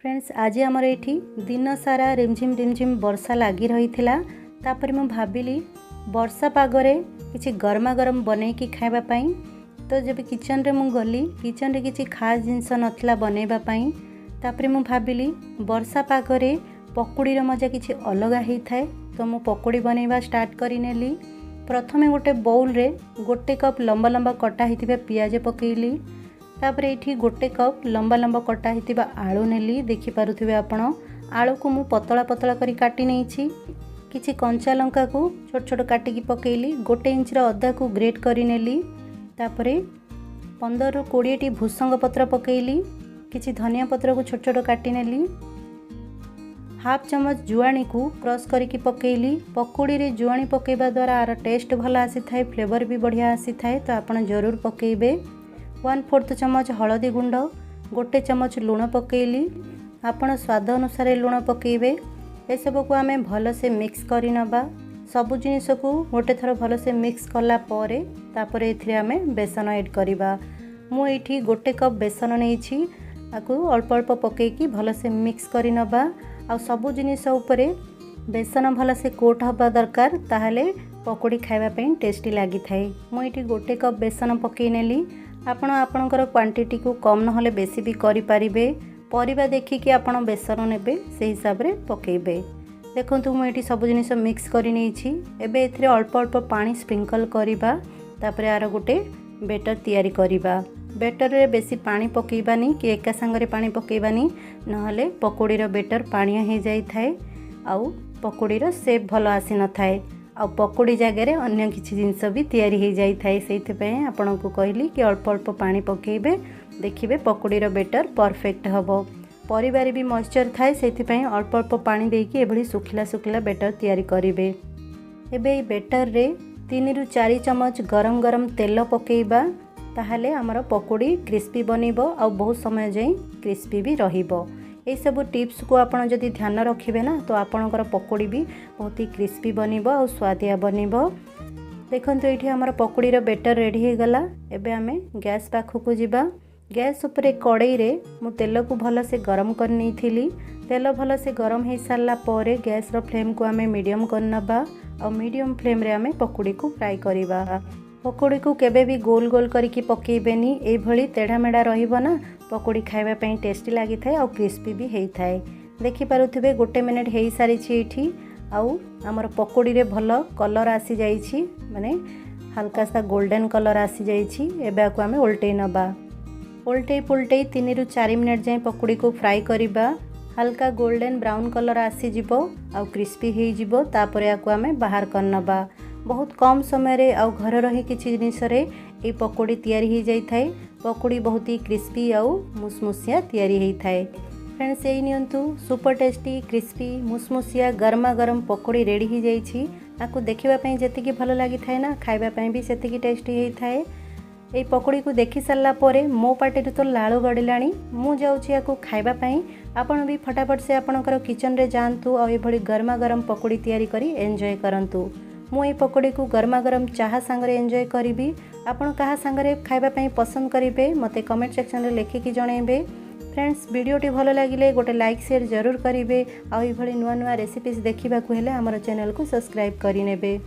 Friends आज आमर ये दिन सारा रिमझिम वर्षा लगी रही तापर मु भाविली वर्षा पागरे किसी गरमा गरम बनईकी खावाई। तो जब किचन रे मु गली किचन रे किसी खास जिनस नथिला बनैबाई तापर मु भाविली वर्षा पागरे पकुड़ीर मजा किसी अलग होता है। तो मु पकुड़ी बनैबा स्टार्ट करिनेली। प्रथमे गोटे बाउल रे गोटे कप लंबा लंबा कटा होता पियाज पकेली। तापर ये गोटे कप लंबा लंबा कटा होता आलू नेली। देखिपे आपण आलू को मु पतला पतला करी काटी नहीं। किछि कंचा लंका को छोट छोट काटिकी पकेली। गोटे इंचर अदा को ग्रेट करी नेली। तापर 15-20 टी भूसंग पत्र पकेली। किछि धनिया पत्र को छोट छोट काटी नेली। हाफ चमच जुआणी को क्रश करके पकेली। पकोड़ी रे जुआणी पकेबा द्वारा आर टेस्ट भल आसी थाए, फ्लेवर भी बढ़िया आसी थाए। तो आपण जरूर पकेबे। 1/4 चमच हलदी गुंड, गोटे चमच लुण पकेली। आपण स्वाद अनुसार लुण पकेबे। ए सब को आमे भल से मिक्स करि नबा। सबु जिनिस को गोटे थर भल से मिक्स कला परे तापर एथिरे आमे बेसन ऐड करिबा। मु एठी गोटे कप बेसन नेइछि। आकु अल्प अल्प पकेकी भल से मिक्स करि नबा। आ सबु जिनिस उपरे बेसन भल से कोट हबा दरकार, ताहले पकोड़ी खाइबा पई टेस्टी लागि थाए। मु एठी गोटे कप बेसन पकेइ नेली। आपण आपणकर क्वांटिटी को कम नहले बेसी भी करि परिबे। परिबा देखिकी आपण बेसन नेबे से हिसाब रे पकेबे। देखंतु मु एठी सब जिनिस मिक्स करि नेछि। एबे एथिरे अल्प अल्प पानी स्प्रिंकल करिबा। तापर आरो गोटे बेटर तयारी करिबा। बेटर रे बेसी पानी पकेइबानी कि एका संगरे पानी पकेइबानी, नहले पकोड़ीर बेटर पानिया हे जाई थाए। आउ पकोड़ीर शेप भलो आसी न थाए। आ पकोड़ी जगह रे अन्य किछि जिंस भी तयारी हो जाई थाए। सेइथे पय आपन को कहली कि अल्प अल्प पानी पकेइबे। देखिबे पकोड़ीर बेटर परफेक्ट हबो। परिबारे भी मॉइस्चर थाए, सेइथे पय अल्प अल्प पानी देकी एभली सुखिला सुखिला बेटर तयारी करिवे। एबे बेटर रे 3-4 चमच गरम गरम तेल पकेइबा। ताहले हमर पकोड़ी क्रिस्पी बनिबो आ बहुत समय जाई क्रिस्पी भी रहिबो। ये सब टिप्स को आपन जदि ध्यान रखिबे ना, तो आपनकर पकोड़ी भी बहुत ही क्रिस्पी बनिबो और स्वादिया बनिबो। देखंतु एठी हमर पकोड़ीर बेटर रेडी हो गला। एबे हमें गैस पाखु जिबा। गैस ऊपर कड़ाई रे मु तेल को भल से गरम कर नहीं। तेल भल से गरम हो सारा पर गैस रो फ्लेम को आमे मीडियम कर नबा। और मीडियम फ्लेम रे आमे पकोड़ी को फ्राई करिबा। पकोड़ी को केबे भी गोल गोल करके पकेइबेनी। ए भली तेढ़ा मेढ़ा रहिबो ना, पकोड़ी खाइबा पई टेस्टी लागि थाए और क्रिस्पी भी हेई थाए। देखि पारुथिबे 1 मिनिट हेई सारी छी एठी। आउ हमर पकोड़ी रे भल कलर आसी जाई छी, माने हल्का सा गोल्डन कलर आसी जाई छी। एबे को आमे उल्टै नबा। उल्टै पुल्टै 3-4 मिनिट जाए पकोड़ी को फ्राई करिबा। हल्का गोल्डन ब्राउन कलर आसी जिवो और क्रिस्पी हेई जिवो। तापर याको आमे बाहर कर नबा। बहुत कम समय रे आउ घर रही किछि जिनिस रे ए पकोड़ी तयारी हो जाई थाए। पकोड़ी बहुत ही क्रिस्पी आउ मुसमुसिया तयारी होई थाए। फ्रेंड्स एई नियंतु सुपर टेस्टी क्रिस्पी मुसमुसिया गरमा गरम पकोड़ी रेडी हो जाई छी। आकु देखिबा पई जेतिकी भलो लागि थाए ना, खाइबा पई भी सेतिकी टेस्टी होई थाए। ए पकोड़ी को देखि सारला परे मो पाटिरु तो लाळु गडिलाणी। मु जाउछि याकु खाइबा पई। आपण भी फटाफट से आपणकर किचन रे जानतु और ए भली गरमा गरम पकोड़ी तयारी करी एन्जॉय करंतु। मु ए पकोड़ी को गरमा गरम चाहा संगरे एन्जॉय करिबी। आपण कहा संगरे खाइबा पई पसंद करिबे मते कमेंट सेक्शन रे लेखिकी जणैबे। फ्रेंड्स वीडियोटी भलो लागिले गोटे लाइक शेयर जरूर करिबे। आ ए भली नुआ नुआ रेसिपीज देखिबा को हेले हमर चैनल को सब्सक्राइब करि नेबे।